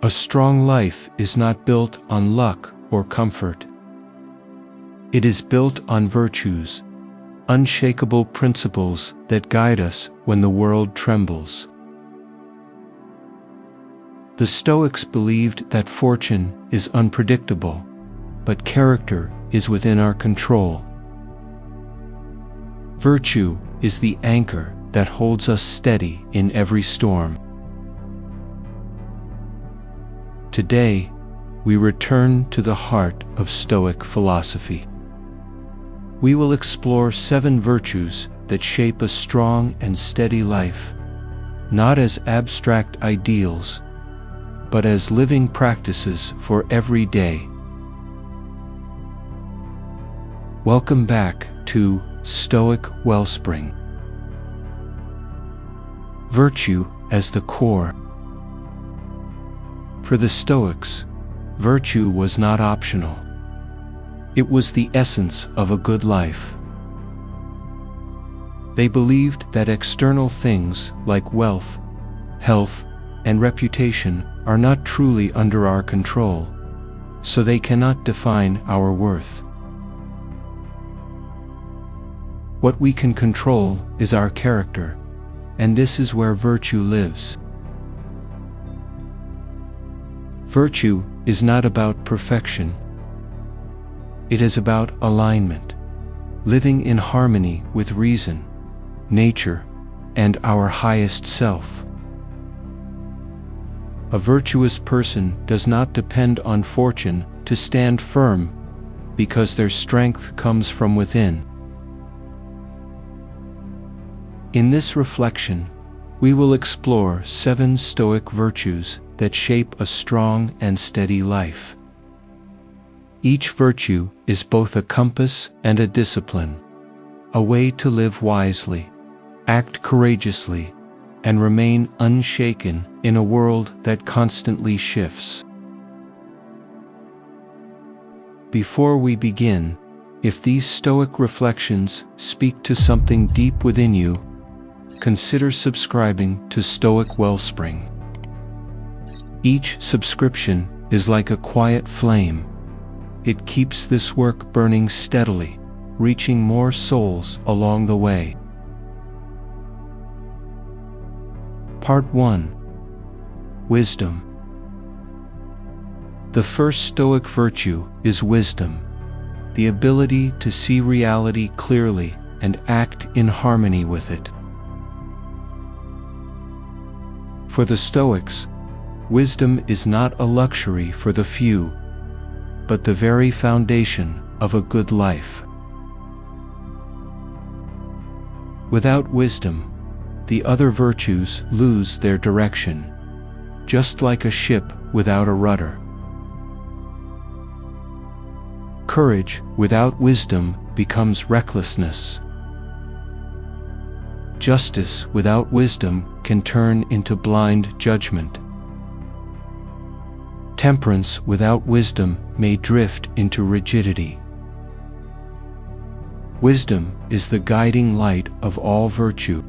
A strong life is not built on luck or comfort. It is built on virtues, unshakable principles that guide us when the world trembles. The Stoics believed that fortune is unpredictable, but character is within our control. Virtue is the anchor that holds us steady in every storm. Today, we return to the heart of Stoic philosophy. We will explore 7 virtues that shape a strong and steady life, not as abstract ideals, but as living practices for every day. Welcome back to Stoic Wellspring. Virtue as the core. For the Stoics, virtue was not optional. It was the essence of a good life. They believed that external things like wealth, health, and reputation are not truly under our control, so they cannot define our worth. What we can control is our character, and this is where virtue lives. Virtue is not about perfection. It is about alignment, living in harmony with reason, nature, and our highest self. A virtuous person does not depend on fortune to stand firm, because their strength comes from within. In this reflection, we will explore 7 Stoic virtues that shape a strong and steady life. Each virtue is both a compass and a discipline, a way to live wisely, act courageously, and remain unshaken in a world that constantly shifts. Before we begin, if these Stoic reflections speak to something deep within you, consider subscribing to Stoic Wellspring. Each subscription is like a quiet flame. It keeps this work burning steadily, reaching more souls along the way. Part 1. Wisdom. The first Stoic virtue is wisdom, the ability to see reality clearly and act in harmony with it. For the Stoics, wisdom is not a luxury for the few, but the very foundation of a good life. Without wisdom, the other virtues lose their direction, just like a ship without a rudder. Courage without wisdom becomes recklessness. Justice without wisdom can turn into blind judgment. Temperance without wisdom may drift into rigidity. Wisdom is the guiding light of all virtue.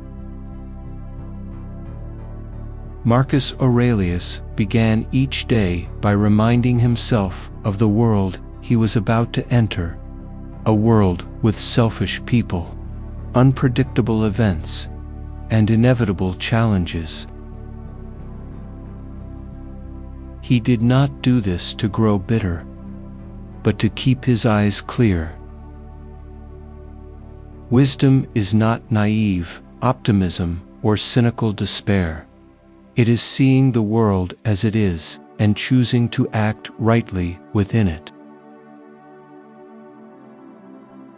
Marcus Aurelius began each day by reminding himself of the world he was about to enter, a world with selfish people, unpredictable events, and inevitable challenges. He did not do this to grow bitter, but to keep his eyes clear. Wisdom is not naive optimism or cynical despair. It is seeing the world as it is and choosing to act rightly within it.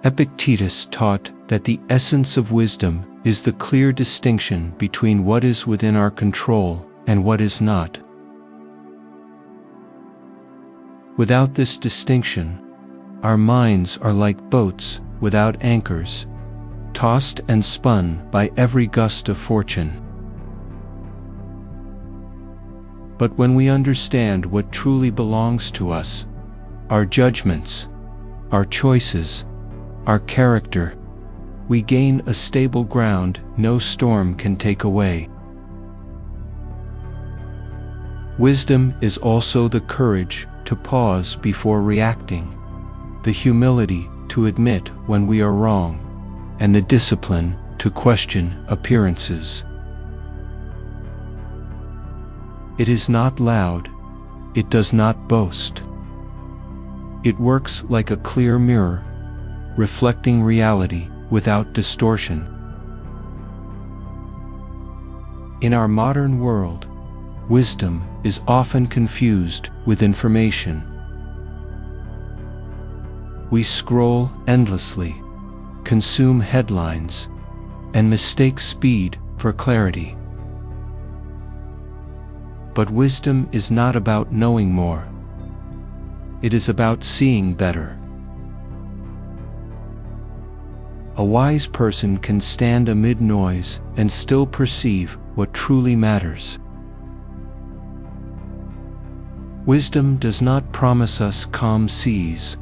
Epictetus taught that the essence of wisdom is the clear distinction between what is within our control and what is not. Without this distinction, our minds are like boats without anchors, tossed and spun by every gust of fortune. But when we understand what truly belongs to us, our judgments, our choices, our character, we gain a stable ground no storm can take away. Wisdom is also the courage to pause before reacting, the humility to admit when we are wrong, and the discipline to question appearances. It is not loud, it does not boast. It works like a clear mirror, reflecting reality without distortion. In our modern world, wisdom is often confused with information. We scroll endlessly, consume headlines, and mistake speed for clarity. But wisdom is not about knowing more. It is about seeing better. A wise person can stand amid noise and still perceive what truly matters. Wisdom does not promise us calm seas.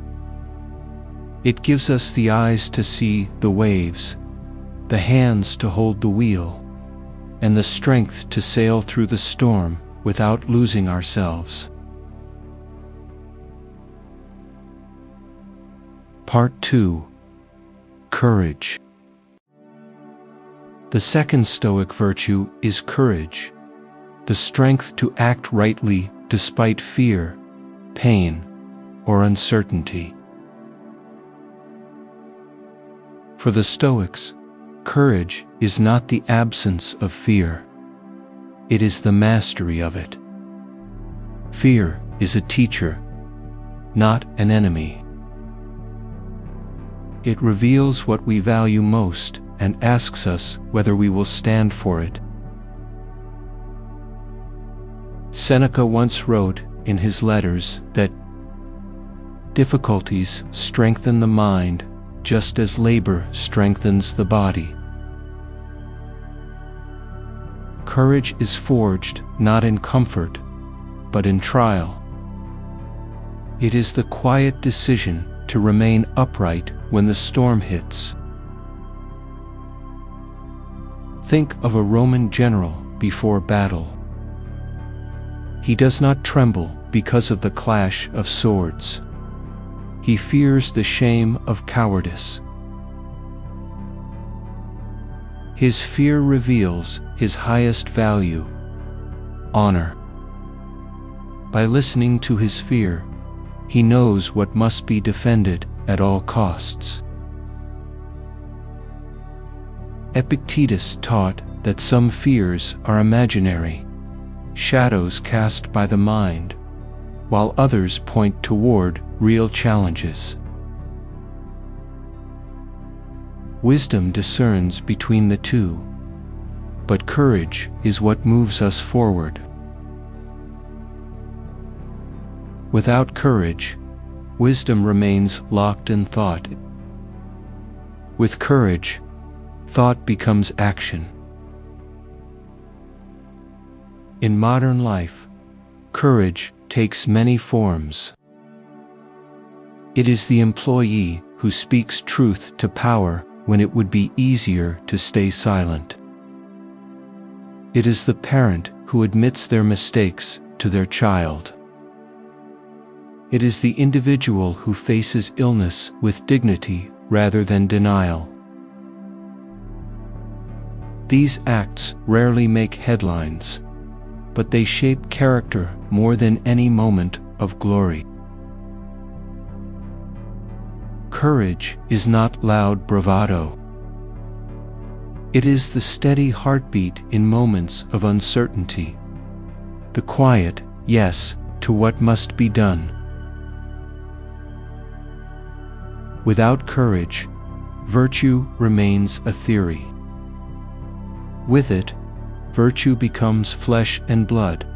It gives us the eyes to see the waves, the hands to hold the wheel, and the strength to sail through the storm without losing ourselves. Part 2. Courage. The second Stoic virtue is courage, the strength to act rightly despite fear, pain, or uncertainty. For the Stoics, courage is not the absence of fear. It is the mastery of it. Fear is a teacher, not an enemy. It reveals what we value most and asks us whether we will stand for it. Seneca once wrote in his letters that difficulties strengthen the mind just as labor strengthens the body. Courage is forged not in comfort, but in trial. It is the quiet decision to remain upright when the storm hits. Think of a Roman general before battle. He does not tremble because of the clash of swords. He fears the shame of cowardice. His fear reveals his highest value, honor. By listening to his fear, he knows what must be defended at all costs. Epictetus taught that some fears are imaginary, shadows cast by the mind, while others point toward real challenges. Wisdom discerns between the two, but courage is what moves us forward. Without courage, wisdom remains locked in thought. With courage, thought becomes action. In modern life, courage takes many forms. It is the employee who speaks truth to power when it would be easier to stay silent. It is the parent who admits their mistakes to their child. It is the individual who faces illness with dignity rather than denial. These acts rarely make headlines, but they shape character more than any moment of glory. Courage is not loud bravado. It is the steady heartbeat in moments of uncertainty, the quiet yes to what must be done. Without courage, virtue remains a theory. With it, virtue becomes flesh and blood.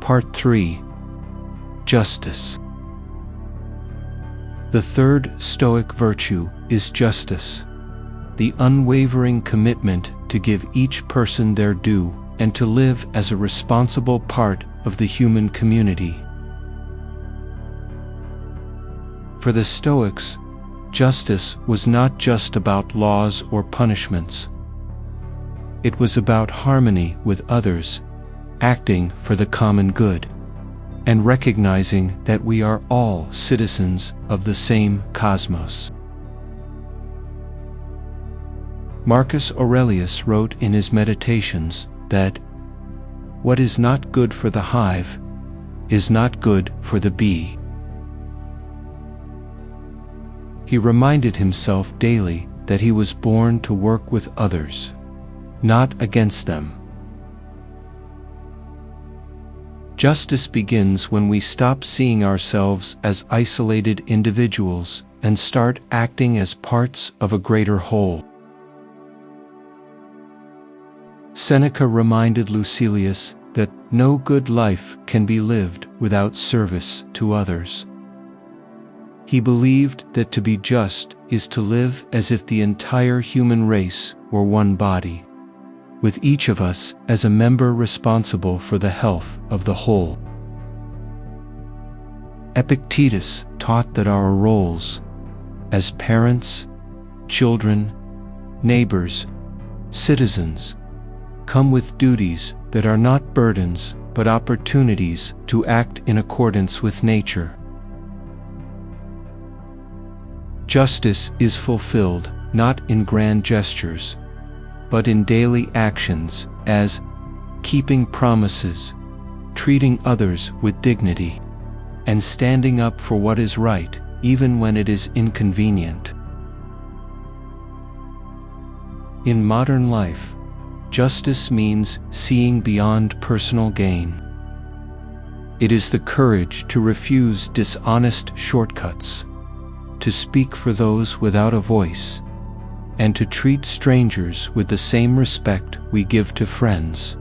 Part 3. Justice. The third Stoic virtue is justice, the unwavering commitment to give each person their due and to live as a responsible part of the human community. For the Stoics, justice was not just about laws or punishments. It was about harmony with others, acting for the common good, and recognizing that we are all citizens of the same cosmos. Marcus Aurelius wrote in his Meditations that what is not good for the hive is not good for the bee. He reminded himself daily that he was born to work with others, not against them. Justice begins when we stop seeing ourselves as isolated individuals and start acting as parts of a greater whole. Seneca reminded Lucilius that no good life can be lived without service to others. He believed that to be just is to live as if the entire human race were one body, with each of us as a member responsible for the health of the whole. Epictetus taught that our roles as parents, children, neighbors, citizens, come with duties that are not burdens but opportunities to act in accordance with nature. Justice is fulfilled not in grand gestures, but in daily actions as keeping promises, treating others with dignity, and standing up for what is right even when it is inconvenient. In modern life, justice means seeing beyond personal gain. It is the courage to refuse dishonest shortcuts, to speak for those without a voice, and to treat strangers with the same respect we give to friends.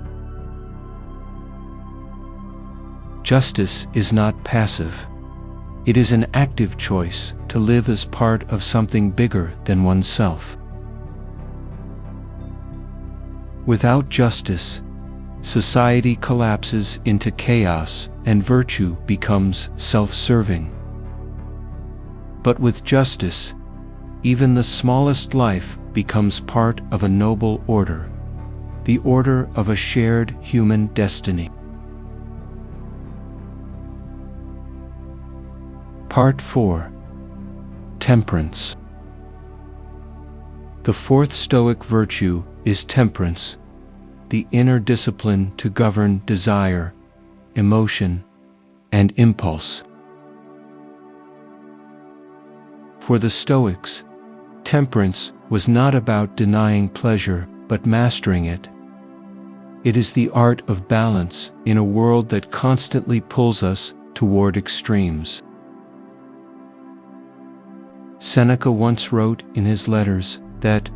Justice is not passive. It is an active choice to live as part of something bigger than oneself. Without justice, society collapses into chaos and virtue becomes self-serving. But with justice, even the smallest life becomes part of a noble order, the order of a shared human destiny. Part 4. Temperance. The fourth Stoic virtue is temperance, the inner discipline to govern desire, emotion, and impulse. For the Stoics, temperance was not about denying pleasure but mastering it. It is the art of balance in a world that constantly pulls us toward extremes. Seneca once wrote in his letters that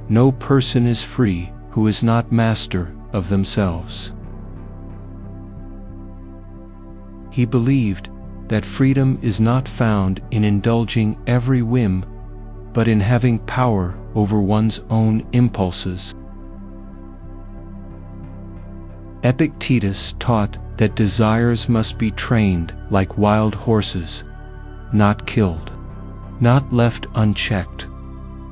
no person is free who is not master of themselves. He believed that freedom is not found in indulging every whim, but in having power over one's own impulses. Epictetus taught that desires must be trained like wild horses, not killed, not left unchecked,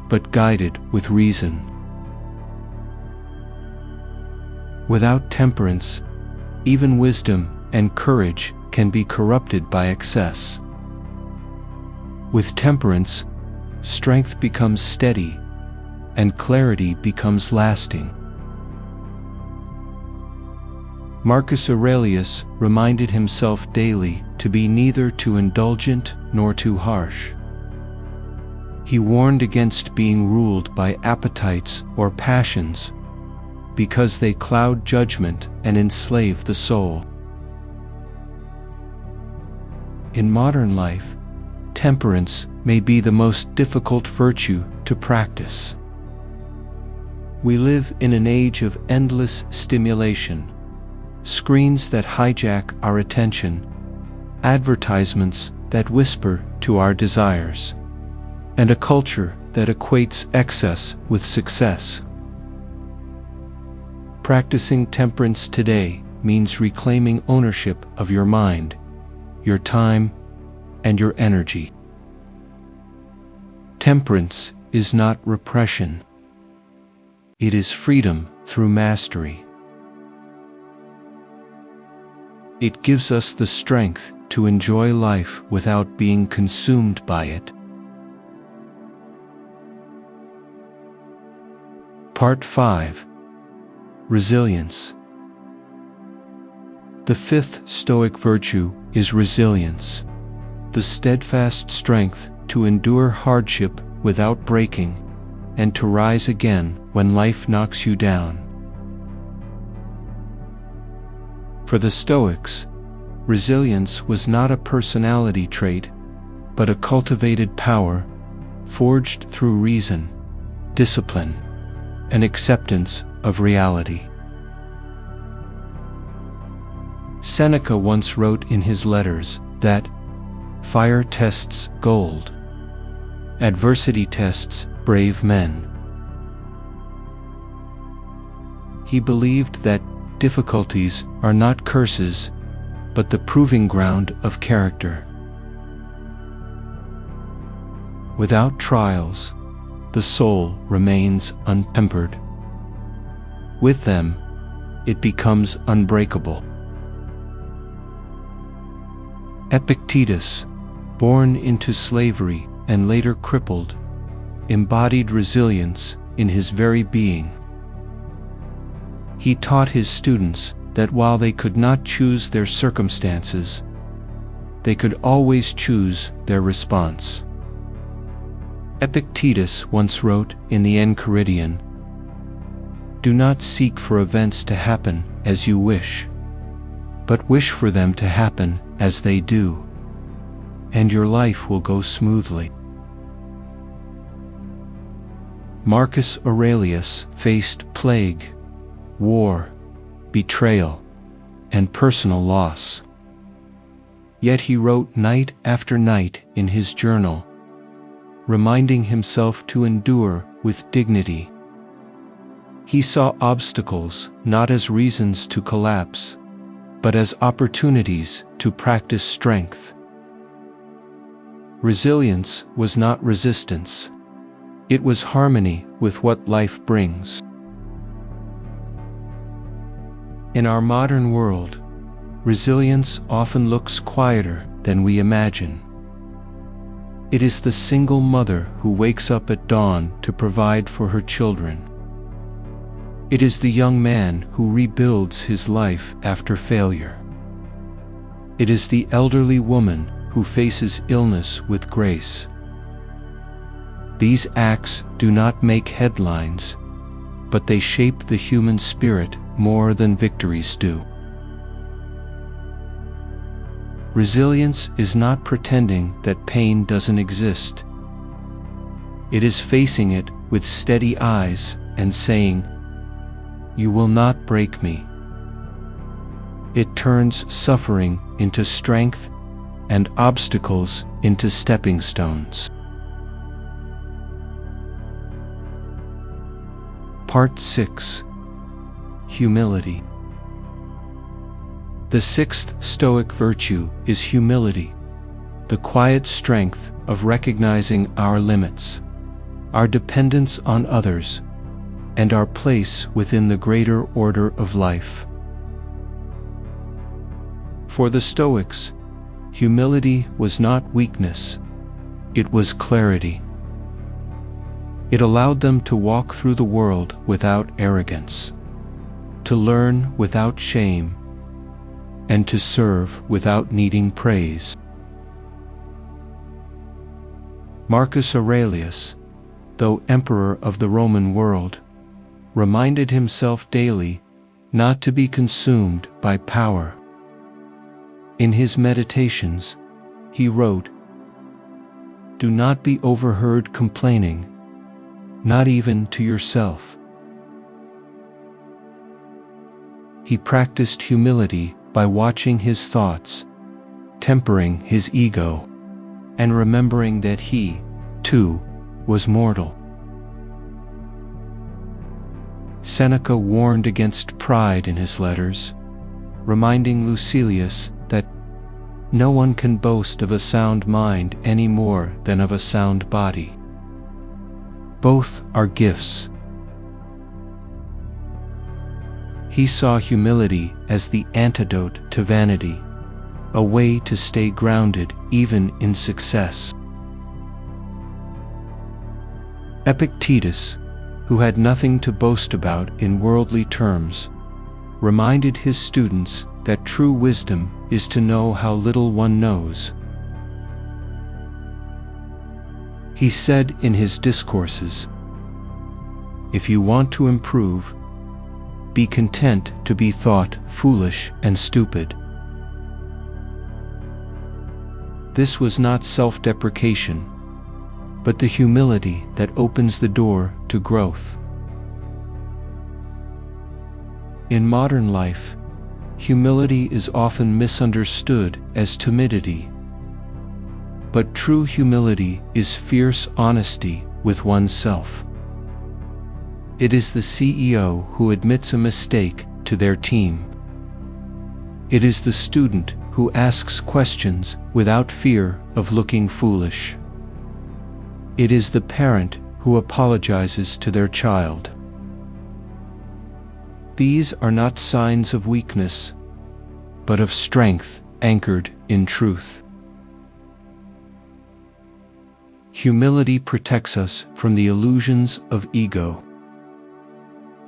but guided with reason. Without temperance, even wisdom and courage can be corrupted by excess. With temperance, strength becomes steady, and clarity becomes lasting. Marcus Aurelius reminded himself daily to be neither too indulgent nor too harsh. He warned against being ruled by appetites or passions, because they cloud judgment and enslave the soul. In modern life, temperance may be the most difficult virtue to practice. We live in an age of endless stimulation, screens that hijack our attention, advertisements that whisper to our desires, and a culture that equates excess with success. Practicing temperance today means reclaiming ownership of your mind, your time, and your energy. Temperance is not repression. It is freedom through mastery. It gives us the strength to enjoy life without being consumed by it. Part 5. Resilience. The fifth Stoic virtue is resilience, the steadfast strength to endure hardship without breaking, and to rise again when life knocks you down. For the Stoics, resilience was not a personality trait, but a cultivated power, forged through reason, discipline, and acceptance of reality. Seneca once wrote in his letters that fire tests gold, adversity tests brave men. He believed that difficulties are not curses, but the proving ground of character. Without trials, the soul remains untempered. With them, it becomes unbreakable. Epictetus, born into slavery and later crippled, embodied resilience in his very being. He taught his students that while they could not choose their circumstances, they could always choose their response. Epictetus once wrote in the Enchiridion, "Do not seek for events to happen as you wish, but wish for them to happen as they do, and your life will go smoothly." Marcus Aurelius faced plague, war, betrayal, and personal loss. Yet he wrote night after night in his journal, reminding himself to endure with dignity. He saw obstacles not as reasons to collapse, but as opportunities to practice strength. Resilience was not resistance. It was harmony with what life brings. In our modern world, resilience often looks quieter than we imagine. It is the single mother who wakes up at dawn to provide for her children. It is the young man who rebuilds his life after failure. It is the elderly woman who faces illness with grace. These acts do not make headlines, but they shape the human spirit more than victories do. Resilience is not pretending that pain doesn't exist. It is facing it with steady eyes and saying, "You will not break me." It turns suffering into strength and obstacles into stepping stones. Part 6. Humility. The sixth Stoic virtue is humility, the quiet strength of recognizing our limits, our dependence on others, and our place within the greater order of life. For the Stoics, humility was not weakness, it was clarity. It allowed them to walk through the world without arrogance, to learn without shame, and to serve without needing praise. Marcus Aurelius, though emperor of the Roman world, reminded himself daily not to be consumed by power. In his meditations, he wrote, "Do not be overheard complaining, not even to yourself." He practiced humility by watching his thoughts, tempering his ego, and remembering that he, too, was mortal. Seneca warned against pride in his letters, reminding Lucilius that no one can boast of a sound mind any more than of a sound body. Both are gifts. He saw humility as the antidote to vanity, a way to stay grounded even in success. Epictetus, who had nothing to boast about in worldly terms, reminded his students that true wisdom is to know how little one knows. He said in his discourses, "If you want to improve, be content to be thought foolish and stupid." This was not self-deprecation, but the humility that opens the door to growth. In modern life, humility is often misunderstood as timidity. But true humility is fierce honesty with oneself. It is the CEO who admits a mistake to their team. It is the student who asks questions without fear of looking foolish. It is the parent who apologizes to their child. These are not signs of weakness, but of strength anchored in truth. Humility protects us from the illusions of ego.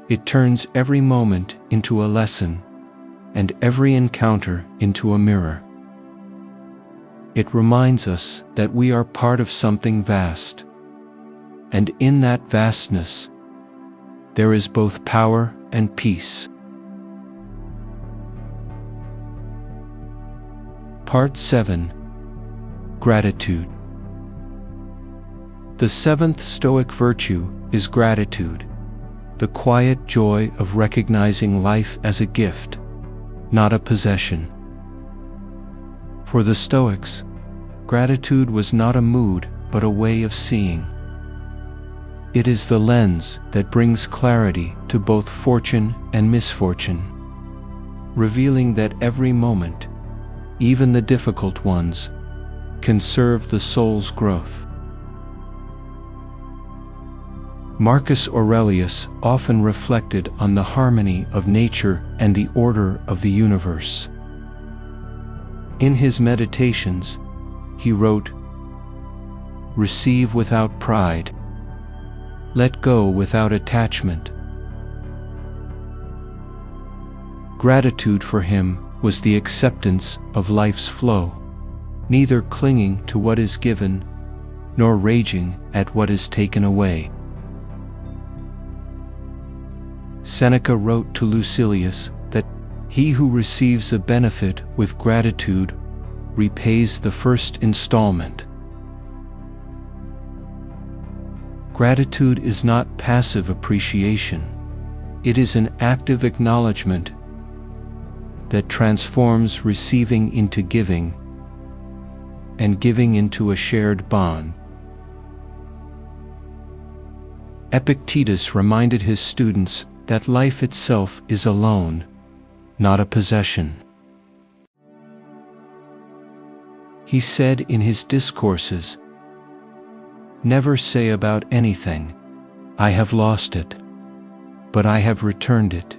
It turns every moment into a lesson, and every encounter into a mirror. It reminds us that we are part of something vast, and in that vastness, there is both power and peace. Part 7. Gratitude. The seventh Stoic virtue is gratitude, the quiet joy of recognizing life as a gift, not a possession. For the Stoics, gratitude was not a mood but a way of seeing. It is the lens that brings clarity to both fortune and misfortune, revealing that every moment, even the difficult ones, can serve the soul's growth. Marcus Aurelius often reflected on the harmony of nature and the order of the universe. In his meditations, he wrote, "Receive without pride. Let go without attachment." Gratitude for him was the acceptance of life's flow, neither clinging to what is given, nor raging at what is taken away. Seneca wrote to Lucilius that he who receives a benefit with gratitude repays the first installment. Gratitude is not passive appreciation. It is an active acknowledgement that transforms receiving into giving and giving into a shared bond. Epictetus reminded his students that life itself is a loan, not a possession. He said in his discourses, "Never say about anything, 'I have lost it,' but 'I have returned it.'"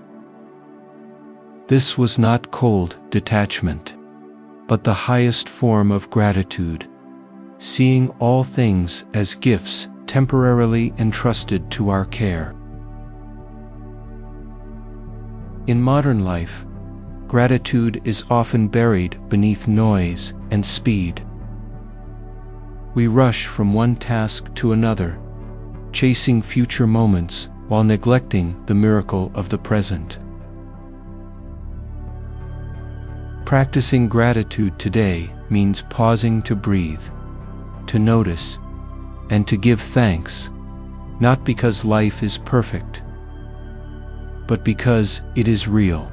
This was not cold detachment, but the highest form of gratitude, seeing all things as gifts temporarily entrusted to our care. In modern life, gratitude is often buried beneath noise and speed. We rush from one task to another, chasing future moments while neglecting the miracle of the present. Practicing gratitude today means pausing to breathe, to notice, and to give thanks, not because life is perfect, but because it is real.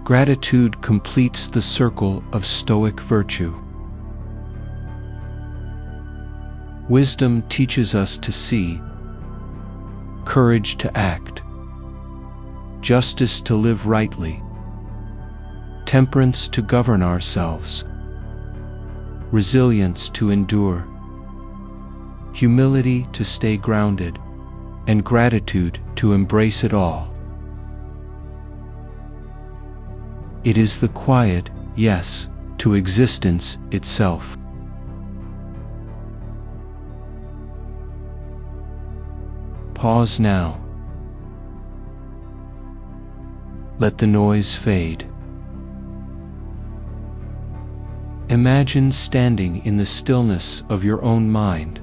Gratitude completes the circle of Stoic virtue. Wisdom teaches us to see, courage to act, justice to live rightly, temperance to govern ourselves, resilience to endure, humility to stay grounded, and gratitude to embrace it all. It is the quiet yes to existence itself. Pause now. Let the noise fade. Imagine standing in the stillness of your own mind,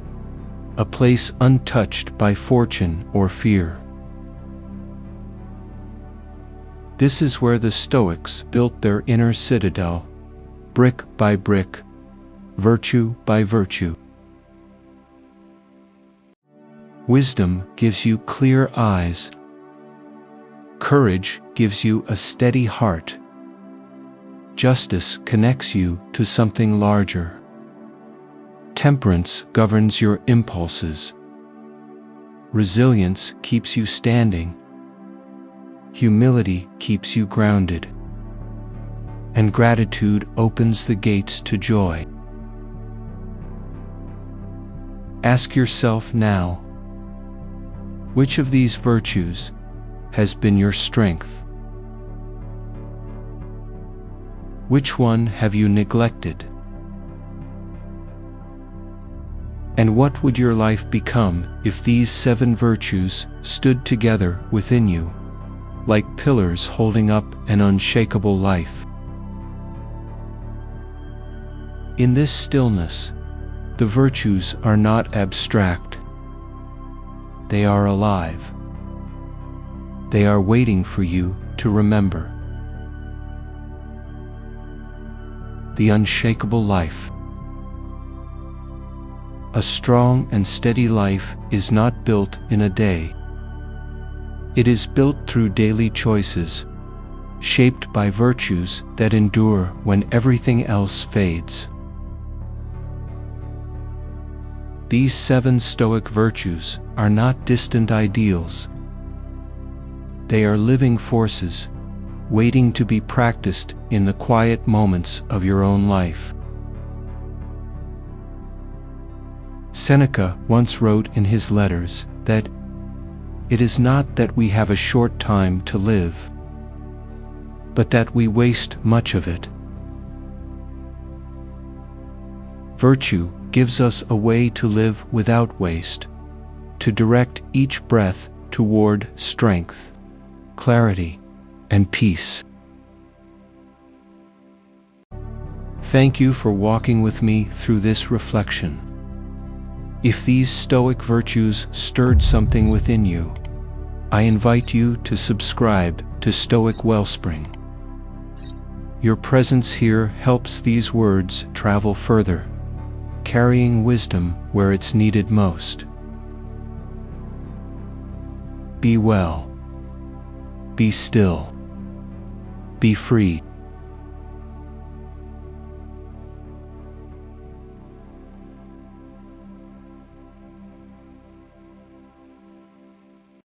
a place untouched by fortune or fear. This is where the Stoics built their inner citadel, brick by brick, virtue by virtue. Wisdom gives you clear eyes. Courage gives you a steady heart. Justice connects you to something larger. Temperance governs your impulses. Resilience keeps you standing. Humility keeps you grounded. And gratitude opens the gates to joy. Ask yourself now, which of these virtues has been your strength? Which one have you neglected? And what would your life become if these 7 virtues stood together within you, like pillars holding up an unshakable life? In this stillness, the virtues are not abstract. They are alive. They are waiting for you to remember. The Unshakable Life. A strong and steady life is not built in a day. It is built through daily choices, shaped by virtues that endure when everything else fades. These 7 Stoic virtues are not distant ideals. They are living forces, waiting to be practiced in the quiet moments of your own life. Seneca once wrote in his letters that it is not that we have a short time to live, but that we waste much of it. Virtue gives us a way to live without waste, to direct each breath toward strength, clarity, and peace. Thank you for walking with me through this reflection. If these Stoic virtues stirred something within you, I invite you to subscribe to Stoic Wellspring. Your presence here helps these words travel further, carrying wisdom where it's needed most. Be well. Be still. Be free.